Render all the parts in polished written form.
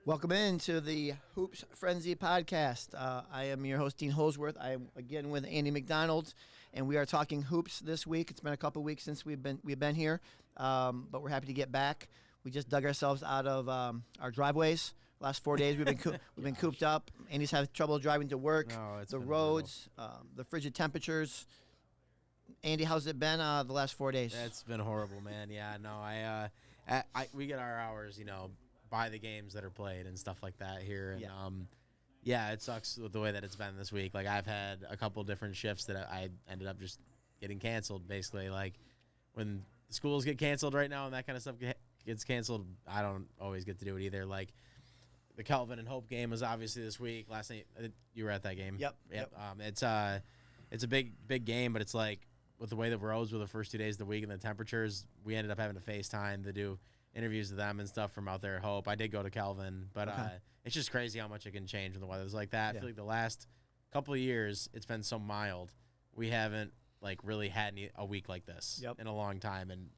Welcome into the Hoops Frenzy podcast. I am your host, Dean Holzwarth. I am again with Andy McDonald, and we are talking hoops this week. It's been a couple weeks since we've been here, but we're happy to get back. We just dug ourselves out of our driveways. Last 4 days we've been cooped up. Andy's had trouble driving to work. The roads, the frigid temperatures. Andy, how's it been the last 4 days? It's been horrible, man. Yeah, no, we get our hours, by the games that are played and stuff like that here. And it sucks with the way that it's been this week. Like, I've had a couple different shifts that I ended up just getting canceled, basically. Like, when schools get canceled right now and that kind of stuff gets canceled, I don't always get to do it either. Like, the Kelvin and Hope game was obviously this week. Last night, you were at that game. Yep. It's a big game, but it's like, with the way the roads were the first 2 days of the week and the temperatures, we ended up having to FaceTime to do interviews with them and stuff from out there at Hope. I did go to Kelvin, but it's just crazy how much it can change when the weather's like that. I feel like the last couple of years, it's been so mild. We haven't really had a week like this in a long time, and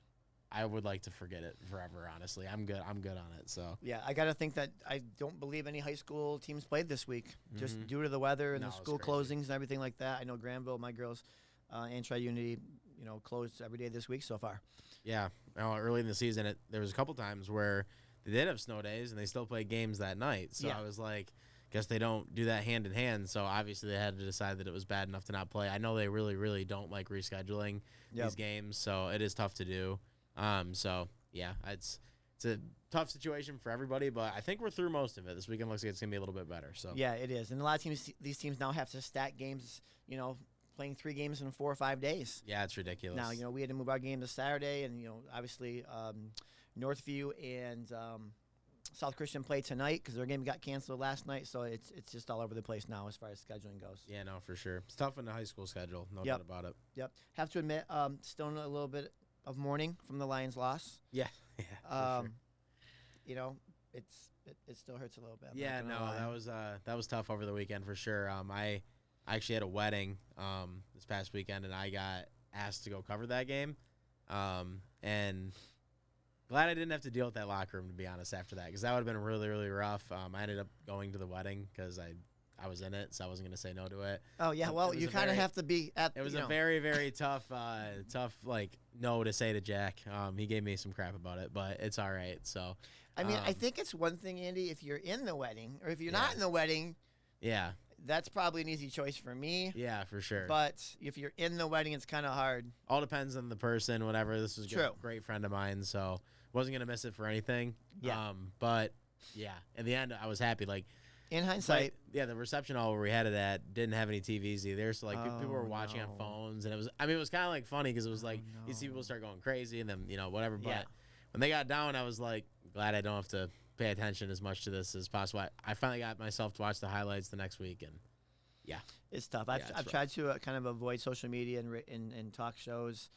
I would like to forget it forever, honestly. I'm good on it. So yeah, I got to think that I don't believe any high school teams played this week, just due to the weather and the school closings and everything like that. I know Granville, my girls, and Tri-Unity, closed every day this week so far. Yeah, early in the season, there was a couple times where they did have snow days and they still played games that night. So I was like, guess they don't do that hand in hand. So obviously they had to decide that it was bad enough to not play. I know they really, really don't like rescheduling these games, so it is tough to do. It's a tough situation for everybody, but I think we're through most of it. This weekend looks like it's gonna be a little bit better. So yeah, it is, and a lot of these teams now have to stack games. Playing 3 games in 4 or 5 days. Yeah, it's ridiculous. Now, we had to move our game to Saturday, and, obviously Northview and South Christian play tonight because their game got canceled last night, so it's just all over the place now as far as scheduling goes. Yeah, no, for sure. It's tough in the high school schedule, no doubt about it. Yep. Have to admit, still in a little bit of mourning from the Lions' loss. Yeah, for sure. It still hurts a little bit. Yeah, no, that was tough over the weekend for sure. I actually had a wedding this past weekend, and I got asked to go cover that game. And glad I didn't have to deal with that locker room, to be honest, after that, because that would have been really, really rough. I ended up going to the wedding because I was in it, so I wasn't going to say no to it. Oh, yeah, well, you kind of have to be at. It was a very, very tough no to say to Jack. He gave me some crap about it, but it's all right. So, I mean, I think it's one thing, Andy, if you're in the wedding, or if you're not in the wedding. Yeah. That's probably an easy choice for me. Yeah, for sure. But if you're in the wedding, it's kind of hard. All depends on the person, whatever. This was a great friend of mine, so wasn't going to miss it for anything. Yeah. But, yeah, in the end, I was happy. Like, in hindsight. The reception hall where we had it at didn't have any TVs either, so, people were watching on phones. And it was kind of, funny because it was you see people start going crazy and then, whatever. But when they got down, I was, glad I don't have to pay attention as much to this as possible. I finally got myself to watch the highlights the next week, and it's tough. I've tried to kind of avoid social media and talk shows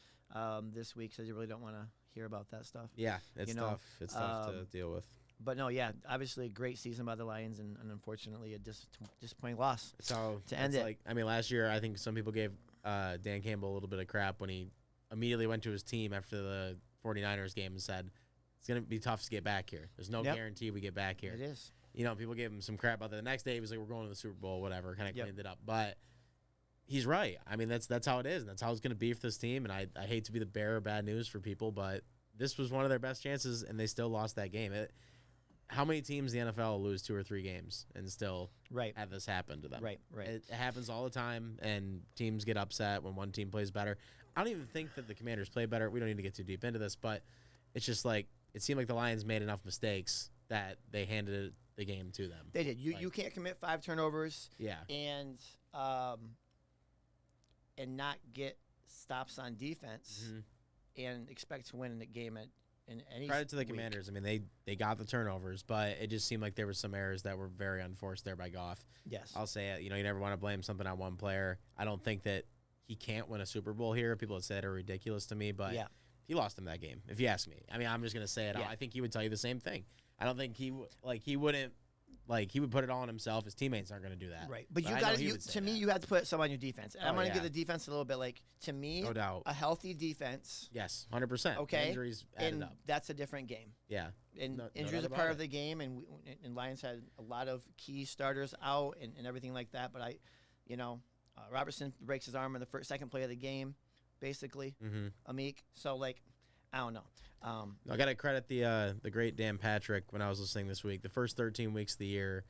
this week because I really don't want to hear about that stuff. Yeah, it's tough. It's tough to deal with. But no, obviously a great season by the Lions, and unfortunately a disappointing loss. So to end it. Last year I think some people gave Dan Campbell a little bit of crap when he immediately went to his team after the 49ers game and said, it's going to be tough to get back here. There's no guarantee we get back here. It is. People gave him some crap about that. The next day, he was like, we're going to the Super Bowl, whatever, kind of cleaned it up. But he's right. I mean, that's how it is, and that's how it's going to be for this team. And I hate to be the bearer of bad news for people, but this was one of their best chances, and they still lost that game. How many teams in the NFL lose 2 or 3 games and still have this happen to them? Right. It happens all the time, and teams get upset when one team plays better. I don't even think that the Commanders play better. We don't need to get too deep into this, but it's just it seemed like the Lions made enough mistakes that they handed the game to them. They did. You can't commit 5 turnovers. Yeah. And not get stops on defense and expect to win in the game in any credit to the week. Commanders. I mean, they got the turnovers, but it just seemed like there were some errors that were very unforced there by Goff. Yes. I'll say it. You never want to blame something on one player. I don't think that he can't win a Super Bowl here. People that say that are ridiculous to me, but he lost him that game, if you ask me. I mean, I'm just going to say it. I think he would tell you the same thing. I don't think he wouldn't Like, he would put it all on himself. His teammates aren't going to do that. Right. But you I got know he would say to me, that. you have to put some on your defense. And I'm going to yeah. give the defense a little bit, like, to me, No doubt. a healthy defense. Yes, 100%. Okay. Injuries added And up. that's a different game. Yeah. And No injuries doubt are part about of the game, and Lions had a lot of key starters out and everything like that. But Robertson breaks his arm in the second play of the game, basically. Amik. So, like, I don't know. I got to credit the great Dan Patrick when I was listening this week. The first 13 weeks of the year,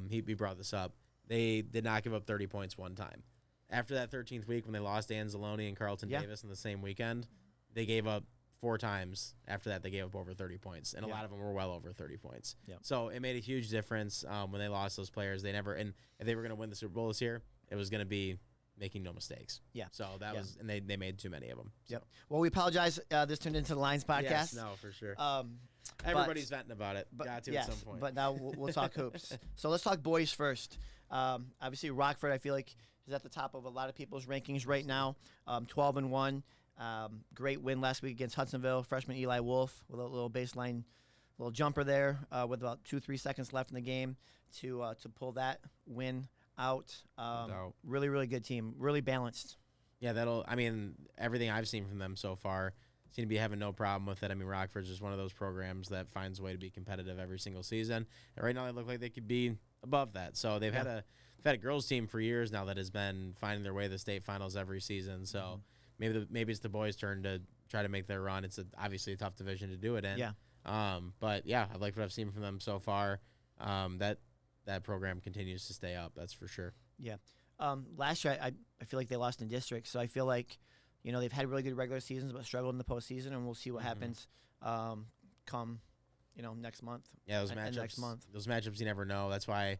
he brought this up. They did not give up 30 points one time. After that 13th week, when they lost Anzalone and Carlton Davis in the same weekend, they gave up 4 times. After that, they gave up over 30 points, and a lot of them were well over 30 points. Yep. So it made a huge difference when they lost those players. And if they were going to win the Super Bowl this year, it was going to be making no mistakes. Yeah. So that was, and they made too many of them. So. Yep. Well, we apologize. This turned into the Lions podcast. Yes, no, for sure. Everybody's venting about it. Got to at some point. But now we'll talk hoops. So let's talk boys first. Obviously, Rockford, I feel like, is at the top of a lot of people's rankings right now. 12-1. Great win last week against Hudsonville. Freshman Eli Wolf with a little baseline, little jumper there with about 2-3 seconds left in the game to pull that win out. Really, really good team. Really balanced. Yeah, everything I've seen from them so far seem to be having no problem with it. I mean, Rockford's just one of those programs that finds a way to be competitive every single season. And right now they look like they could be above that. So they've had a girls team for years now that has been finding their way to the state finals every season. So maybe it's the boys' turn to try to make their run. It's obviously a tough division to do it in. Yeah. But yeah, I like what I've seen from them so far. That program continues to stay up. That's for sure. Yeah. Last year, I feel like they lost in district, so I feel like, they've had really good regular seasons but struggled in the postseason, and we'll see what happens come, next month. Yeah, those matchups. Next month. Those matchups you never know. That's why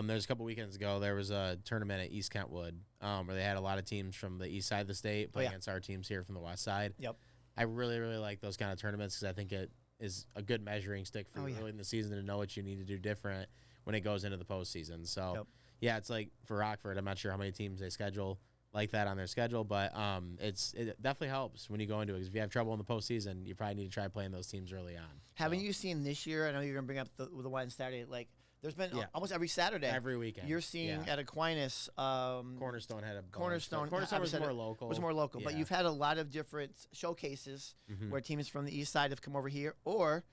there's a couple weekends ago there was a tournament at East Kentwood where they had a lot of teams from the east side of the state play against our teams here from the west side. Yep. I really, really like those kind of tournaments because I think it is a good measuring stick for early in the season to know what you need to do different when it goes into the postseason. So, yeah, it's like for Rockford, I'm not sure how many teams they schedule like that on their schedule, but it definitely helps when you go into it because if you have trouble in the postseason, you probably need to try playing those teams early on. Haven't you seen this year? I know you're going to bring up the one Saturday. Like, there's been almost every Saturday. Every weekend. You're seeing at Aquinas. Cornerstone had a Cornerstone was more local. Was more local, but you've had a lot of different showcases where teams from the east side have come over here, or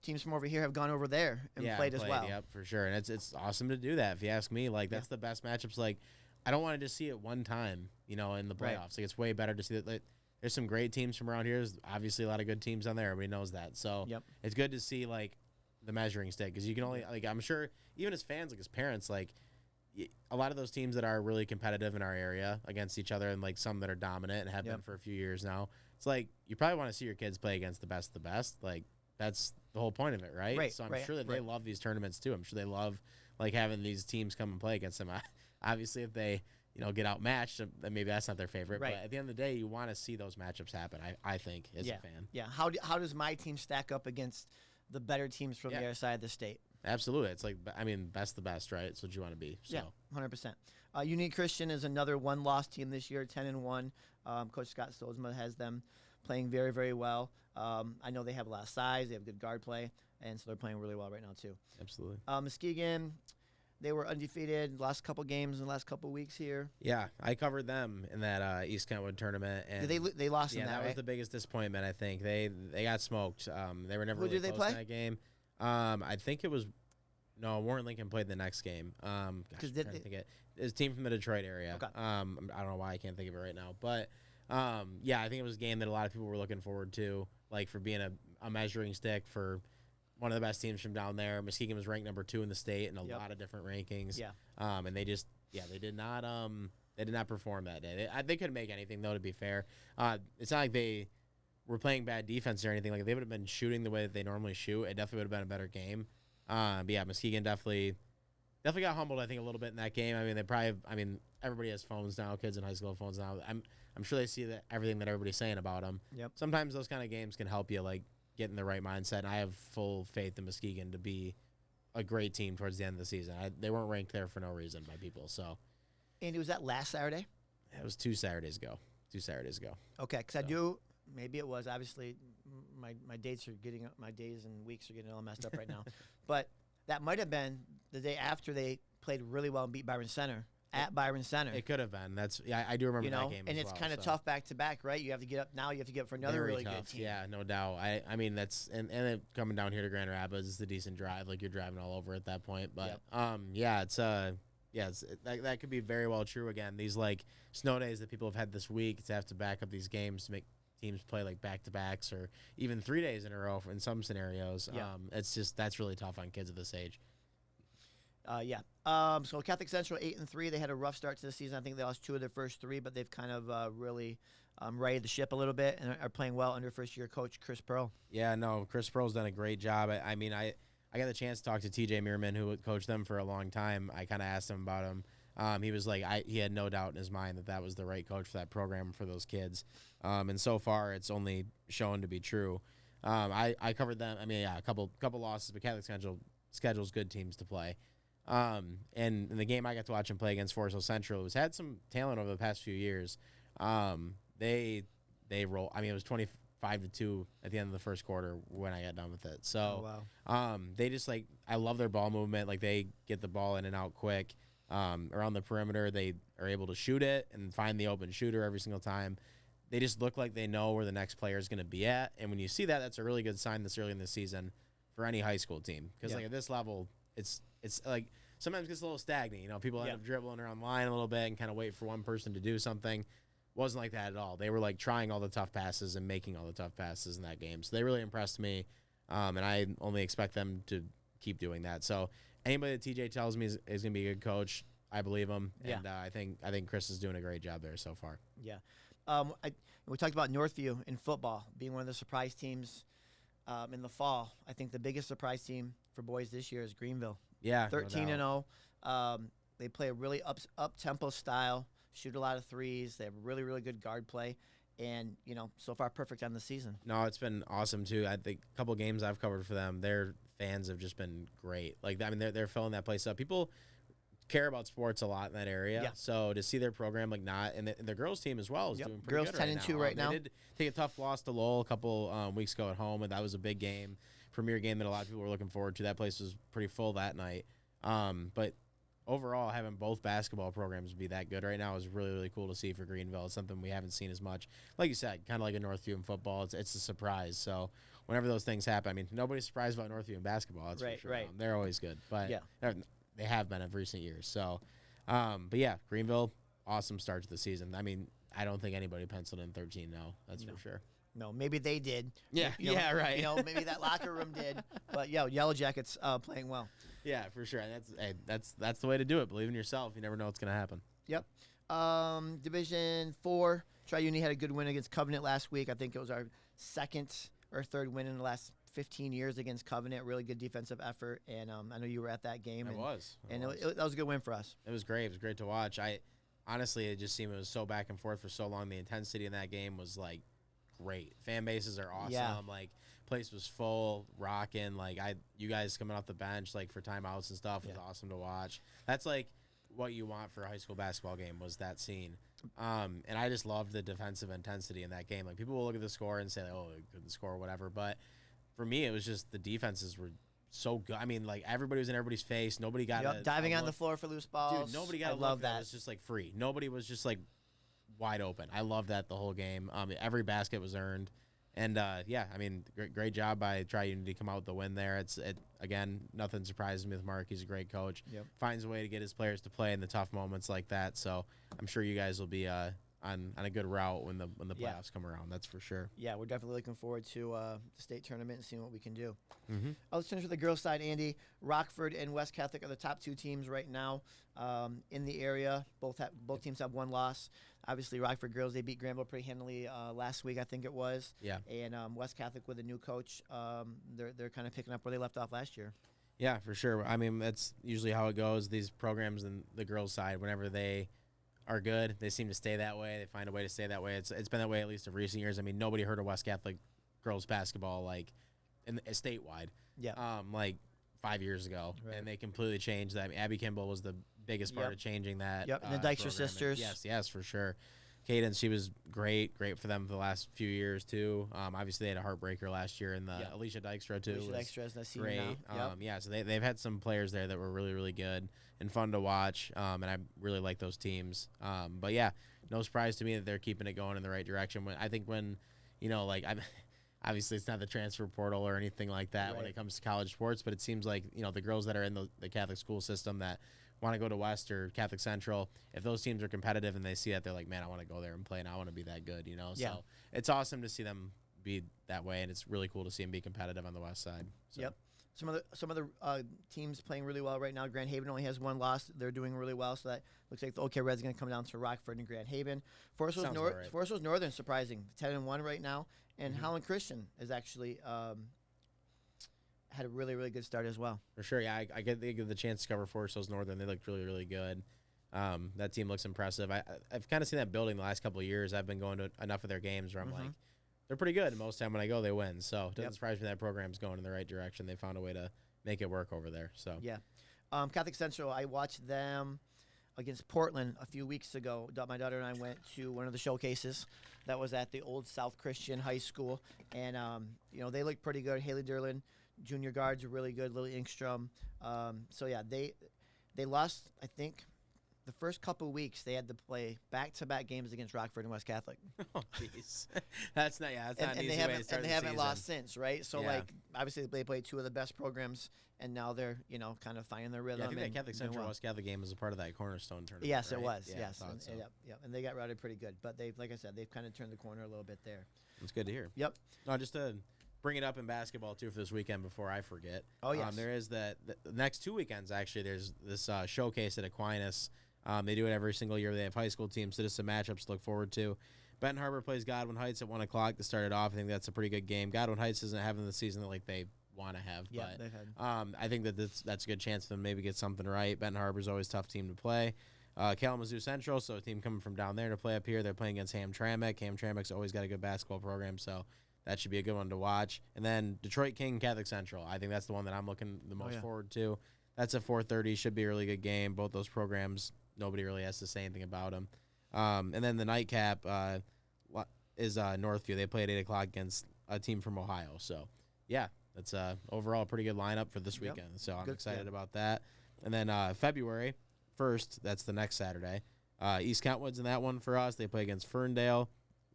teams from over here have gone over there and played as well. Yep, for sure. And it's awesome to do that. If you ask me, like that's the best matchups. Like I don't want to just see it one time, in the playoffs. Right. Like it's way better to see that. Like, there's some great teams from around here. There's obviously a lot of good teams on there. Everybody knows that. So it's good to see like the measuring stick because you can only I'm sure even as fans, like as parents, like a lot of those teams that are really competitive in our area against each other and like some that are dominant and have been for a few years now. It's like you probably want to see your kids play against the best of the best. Like that's the whole point of it, right? So I'm sure that they love these tournaments too. I'm sure they love like having these teams come and play against them. Obviously, if they get outmatched, then maybe that's not their favorite. Right. But at the end of the day, you want to see those matchups happen. I think as a fan. Yeah. How does my team stack up against the better teams from the other side of the state? Absolutely. It's like best the best, right? It's what you want to be. So. Yeah, 100%. Unique Christian is another one-loss team this year, 10-1. Coach Scott Stolzma has them playing very, very well. I know they have a lot of size. They have good guard play, and so they're playing really well right now too. Absolutely. Muskegon, they were undefeated last couple games in the last couple weeks here. Yeah, I covered them in that East Kentwood tournament, and they lost in that. Yeah, that was the biggest disappointment. I think they got smoked. They were never really close in that game. I think it was Warren Lincoln played the next game. It was a team from the Detroit area. Okay. I don't know why I can't think of it right now, but I think it was a game that a lot of people were looking forward to, like for being a measuring stick for one of the best teams from down there. Muskegon was ranked number 2 in the state in a lot of different rankings. Yeah. And they just they did not perform that day. They couldn't make anything though. To be fair, it's not like they were playing bad defense or anything. Like if they would have been shooting the way that they normally shoot, it definitely would have been a better game. But yeah, Muskegon definitely got humbled. I think a little bit in that game. I mean, everybody has phones now. Kids in high school have phones now. I'm sure they see everything that everybody's saying about them. Yep. Sometimes those kind of games can help you like get in the right mindset. And I have full faith in Muskegon to be a great team towards the end of the season. They weren't ranked there for no reason by people. So, and was that last Saturday? It was 2 Saturdays ago. Okay, because I do. Maybe it was. Obviously, my days and weeks are getting all messed up right now. But that might have been the day after they played really well and beat Byron Center at Byron Center. It could have been. I do remember that game. And as it's well, kind of tough back to back, right? You have to get up now. You have to get up for another Very really tough. good team. Yeah, no doubt. I mean that's and then coming down here to Grand Rapids is a decent drive. Like you're driving all over at that point. But that could be very well true again. These like snow days that people have had this week to have to back up these games to make teams play like back to backs or even 3 days in a row in some scenarios. It's just that's really tough on kids at this age. So Catholic Central 8-3. They had a rough start to the season. I think they lost 2 of their first 3, but they've kind of really righted the ship a little bit and are playing well under first-year coach Chris Pearl. Yeah, no, Chris Pearl's done a great job. I mean, I got the chance to talk to TJ Meerman, who coached them for a long time. I kind of asked him about him. He was like, he had no doubt in his mind that was the right coach for that program for those kids. And so far, it's only shown to be true. I covered them. I mean, yeah, a couple losses, but Catholic Central schedules good teams to play. And in the game I got to watch him play against Forest Hill Central, who's had some talent over the past few years. They roll. I mean, it was 25-2 at the end of the first quarter when I got done with it. So, they just I love their ball movement. Like they get the ball in and out quick. Around the perimeter, they are able to shoot it and find the open shooter every single time. They just look like they know where the next player is going to be at. And when you see that, that's a really good sign this early in the season for any high school team. Because at this level, it's like sometimes it gets a little stagnant. You know, people end up dribbling around the line a little bit and kind of wait for one person to do something. Wasn't like that at all. They were like trying all the tough passes and making all the tough passes in that game. So they really impressed me, and I only expect them to keep doing that. So anybody that TJ tells me is going to be a good coach, I believe him. Yeah. And I think Chris is doing a great job there so far. Yeah. We talked about Northview in football being one of the surprise teams in the fall. I think the biggest surprise team for boys this year is Greenville. Yeah, 13-0. They play a really up-tempo style, shoot a lot of threes. They have really, really good guard play. And, so far perfect on the season. No, it's been awesome, too. I think a couple games I've covered for them, their fans have just been great. Like, I mean, they're filling that place up. People care about sports a lot in that area. Yeah. So to see their program and the girls team as well is doing pretty good. Girls 10-2 right now. They did take a tough loss to Lowell a couple weeks ago at home, and that was a big game, premier game that a lot of people were looking forward to. That place was pretty full that night. But overall, having both basketball programs be that good right now is really, really cool to see for Greenville. It's something we haven't seen as much. Like you said, kind of like a Northview in football. It's a surprise. So whenever those things happen, I mean, nobody's surprised about Northview in basketball. That's for sure. Right. They're always good. But they have been of recent years. So, but yeah, Greenville, awesome start to the season. I mean, I don't think anybody penciled in 13 now. That's for sure. No, maybe they did. Yeah, right. Maybe that locker room did. But, Yellow Jackets playing well. Yeah, for sure. That's the way to do it. Believe in yourself. You never know what's going to happen. Yep. Division 4, Tri-Uni had a good win against Covenant last week. I think it was our second or third win in the last 15 years against Covenant. Really good defensive effort. And I know you were at that game. That was a good win for us. It was great. It was great to watch. Honestly, it just seemed it was so back and forth for so long. The intensity in that game was like great. Fan bases are awesome. Yeah. Like place was full, rocking. Like you guys coming off the bench like for timeouts and stuff was awesome to watch. That's like what you want for a high school basketball game was that scene. And I just loved the defensive intensity in that game. Like people will look at the score and say, "Oh, they couldn't score," or whatever. But for me, it was just the defenses were so good. I mean, like everybody was in everybody's face. Nobody got diving on the floor for loose balls. Dude, nobody got. I love that. It was just like free. Nobody was just like wide open. I love that the whole game. Every basket was earned, and I mean, great job by Tri-Uni to come out with the win there. Again, nothing surprises me with Mark. He's a great coach. Yep. Finds a way to get his players to play in the tough moments like that. So I'm sure you guys will be on a good route when the playoffs come around. That's for sure. Yeah, we're definitely looking forward to the state tournament and seeing what we can do. Mm-hmm. Let's finish with the girls' side, Andy. Rockford and West Catholic are the top 2 teams right now in the area. Both teams have 1 loss. Obviously, Rockford girls, they beat Granville pretty handily last week, I think it was. Yeah. And West Catholic with a new coach, they're kind of picking up where they left off last year. Yeah, for sure. I mean, that's usually how it goes. These programs in the girls' side, whenever they are good, they seem to stay that way. They find a way to stay that way. It's been that way at least of recent years. I mean, nobody heard of West Catholic girls basketball like statewide. Yeah. Like 5 years ago, and they completely changed that. I mean, Abby Kimball was the biggest part of changing that. Yep, and the Dykstra program. sisters. Yes, for sure. Cadence, she was great for them for the last few years too. Obviously they had a heartbreaker last year in the Alicia Dykstra too. Alicia Dykstra is the senior great. now. So they've had some players there that were really, really good and fun to watch. And I really like those teams. But yeah, no surprise to me that they're keeping it going in the right direction. When obviously it's not the transfer portal or anything like that when it comes to college sports, but it seems like, the girls that are in the Catholic school system that want to go to West or Catholic Central, if those teams are competitive and they see that, they're like, man, I want to go there and play and I want to be that good, So it's awesome to see them be that way, and it's really cool to see them be competitive on the West side. So. Yep. Some of the teams playing really well right now. Grand Haven only has one loss. They're doing really well, so that looks like the OK Red's going to come down to Rockford and Grand Haven. Forest Hills Northern, surprising, 10-1 right now, and Holland Christian is actually had a really, really good start as well. For sure, yeah. I get the chance to cover Forest Hills Northern. They looked really, really good. That team looks impressive. I've kind of seen that building the last couple of years. I've been going to enough of their games where I'm like, they're pretty good. And most of the time when I go, they win. So it doesn't surprise me that program's going in the right direction. They found a way to make it work over there. So yeah. Catholic Central, I watched them against Portland a few weeks ago. My daughter and I went to one of the showcases that was at the Old South Christian High School. And, they looked pretty good. Haley Derlin, junior guards are really good. Lily Engstrom. So, yeah, they lost, I think, the first couple of weeks. They had to play back-to-back games against Rockford and West Catholic. Oh, jeez. That's not an easy way to start the season. And they haven't lost since, right? So, obviously they played two of the best programs, and now they're, kind of finding their rhythm. Yeah, I think that Catholic Central West Catholic game was a part of that Cornerstone tournament. Yes, right? It was. Yeah, yes. And they got routed pretty good. But like I said, they've kind of turned the corner a little bit there. That's good to hear. Yep. No, just to bring it up in basketball, too, for this weekend before I forget. Oh, yes. There is the next 2 weekends, actually, there's this showcase at Aquinas. They do it every single year. They have high school teams, so just some matchups to look forward to. Benton Harbor plays Godwin Heights at 1 o'clock to start it off. I think that's a pretty good game. Godwin Heights isn't having the season that they want to have, yeah, but they've had. I think that's a good chance for them to maybe get something right. Benton Harbor's always a tough team to play. Kalamazoo Central, so a team coming from down there to play up here. They're playing against Hamtramck. Hamtramck's always got a good basketball program, so that should be a good one to watch. And then Detroit King Catholic Central. I think that's the one that I'm looking the most forward to. That's at 4:30. Should be a really good game. Both those programs, nobody really has to say anything about them. And then the nightcap is Northview. They play at 8 o'clock against a team from Ohio. So, yeah, that's overall a pretty good lineup for this weekend. So I'm excited about that. And then February 1st, that's the next Saturday. East Kentwood's in that one for us. They play against Ferndale.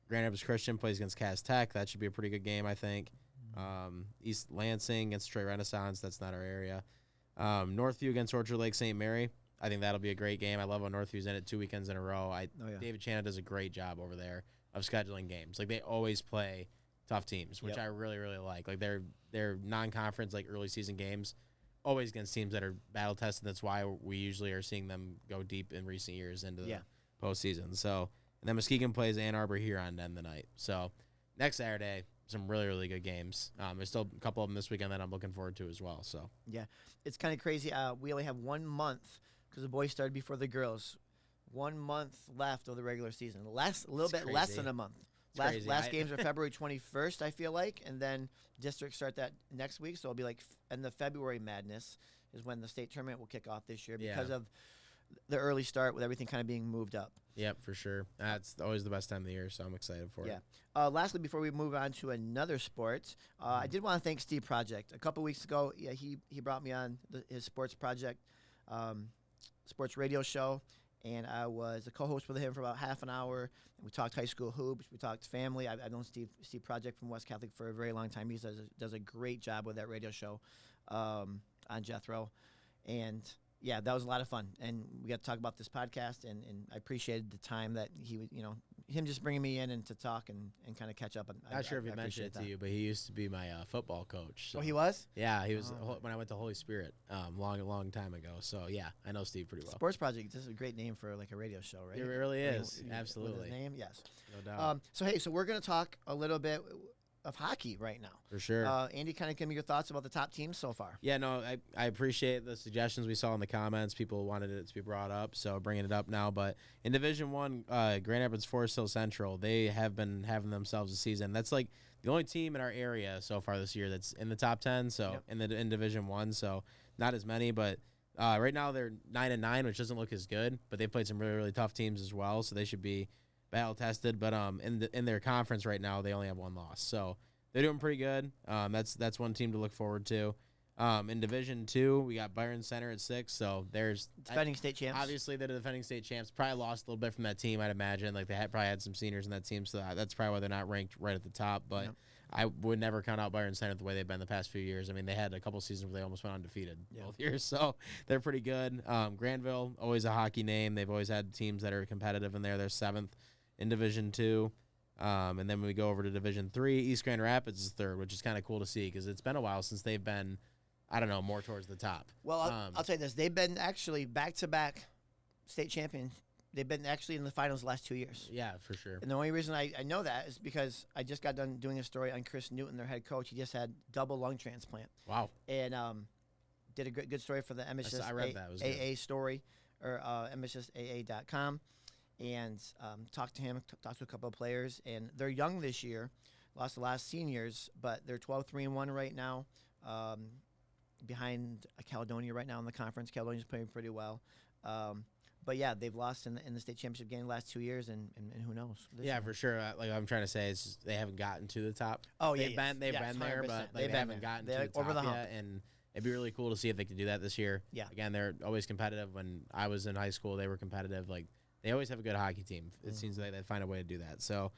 Grand Rapids Christian plays against Cass Tech. That should be a pretty good game, I think. East Lansing against Detroit Renaissance. That's not our area. Northview against Orchard Lake St. Mary. I think that'll be a great game. I love when Northview's in it 2 weekends in a row. David Channa does a great job over there of scheduling games. They always play tough teams, which I really, really like. They're non-conference, early season games, always against teams that are battle-tested. That's why we usually are seeing them go deep in recent years into the postseason. So, and then Muskegon plays Ann Arbor here on end the night. So next Saturday, some really, really good games. There's still a couple of them this weekend that I'm looking forward to as well. So yeah, it's kind of crazy. We only have 1 month because the boys started before the girls. 1 month left of the regular season. A little bit less than a month. Last games are February 21st, I feel like, and then districts start that next week. So it'll be and the February madness is when the state tournament will kick off this year because of the early start with everything kind of being moved up. Yep, for sure. That's always the best time of the year, so I'm excited for it. Yeah. Lastly, before we move on to another sport, I did want to thank Steve Project. A couple weeks ago, he brought me on his Sports Project sports radio show, and I was a co-host with him for about half an hour. And we talked high school hoops. We talked family. I've known Steve Project from West Catholic for a very long time. He does a great job with that radio show on Jethro. And yeah, that was a lot of fun, and we got to talk about this podcast, and I appreciated the time that he was, him just bringing me in and to talk and kind of catch up. Not sure if he mentioned it to you, but he used to be my football coach. So. Oh, he was? Yeah, he was when I went to Holy Spirit long time ago. So yeah, I know Steve pretty well. Sports Project, this is a great name for a radio show, right? It really is. Absolutely. With his name, yes. No doubt. So we're going to talk a little bit of hockey right now. For sure. Andy, kind of give me your thoughts about the top teams so far. Yeah, no, I appreciate the suggestions we saw in the comments. People wanted it to be brought up, so bringing it up now. But in Division I, Grand Rapids Forest Hill Central, they have been having themselves a season. That's the only team in our area so far this year that's in the top 10, so in Division I, so not as many. But right now they're 9-9, which doesn't look as good, but they've played some really, really tough teams as well, so they should be battle tested, but in their conference right now they only have one loss, so they're doing pretty good. That's one team to look forward to. In Division 2, we got Byron Center at 6, so there's defending state champs. Obviously, they're the defending state champs. Probably lost a little bit from that team, I'd imagine. Like, probably had some seniors in that team, so that's probably why they're not ranked right at the top. But Yep. I would never count out Byron Center the way they've been the past few years. I mean, they had a couple seasons where they almost went undefeated both years, so they're pretty good. Granville, always a hockey name. They've always had teams that are competitive in there. They're 7th in Division 2. And then when we go over to Division 3, East Grand Rapids is 3rd, which is kind of cool to see because it's been a while since they've been, I don't know, more towards the top. Well, I'll tell you this. They've been actually back-to-back state champions. They've been actually in the finals the last 2 years. Yeah, for sure. And the only reason I know that is because I just got done doing a story on Chris Newton, their head coach. He just had double lung transplant. Wow. And did a good story for the MSS I read that. It was AA good. story, or MSSAA.com. And talked to him, talked to a couple of players. And they're young this year. Lost the last seniors, but they're 12-3-1 right now. Behind Caledonia right now in the conference. Caledonia's playing pretty well. But yeah, they've lost in the state championship game the last 2 years, and who knows? Yeah, for sure. Like I'm trying to say, is they haven't gotten to the top. Oh yeah, they've been there, but they haven't gotten to the top over the hump yet. And it'd be really cool to see if they could do that this year. Yeah. Again, they're always competitive. When I was in high school, they were competitive. Like they always have a good hockey team. It seems like they find a way to do that. So,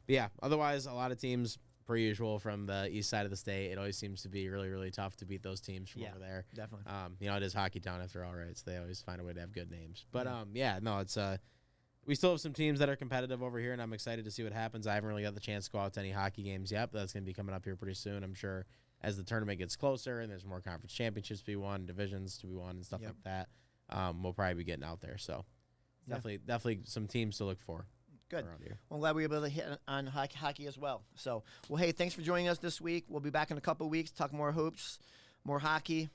but yeah. Otherwise, a lot of teams, per usual, from the east side of the state, it always seems to be really, really tough to beat those teams from over there. Definitely. It is Hockey Town after all, right? So they always find a way to have good names. But it's we still have some teams that are competitive over here, and I'm excited to see what happens. I haven't really got the chance to go out to any hockey games yet, but that's going to be coming up here pretty soon. I'm sure as the tournament gets closer and there's more conference championships to be won, divisions to be won, and stuff like that, we'll probably be getting out there. So definitely some teams to look for. Good. Well, I'm glad we were able to hit on hockey as well. So, hey, thanks for joining us this week. We'll be back in a couple of weeks, talk more hoops, more hockey,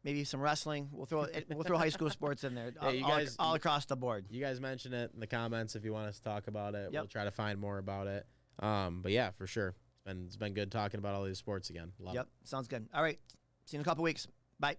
maybe some wrestling. We'll throw high school sports in there, all across the board. You guys mention it in the comments if you want us to talk about it. We'll try to find more about it. But yeah, for sure, it's been good talking about all these sports again. Love it. Sounds good. All right, see you in a couple of weeks. Bye.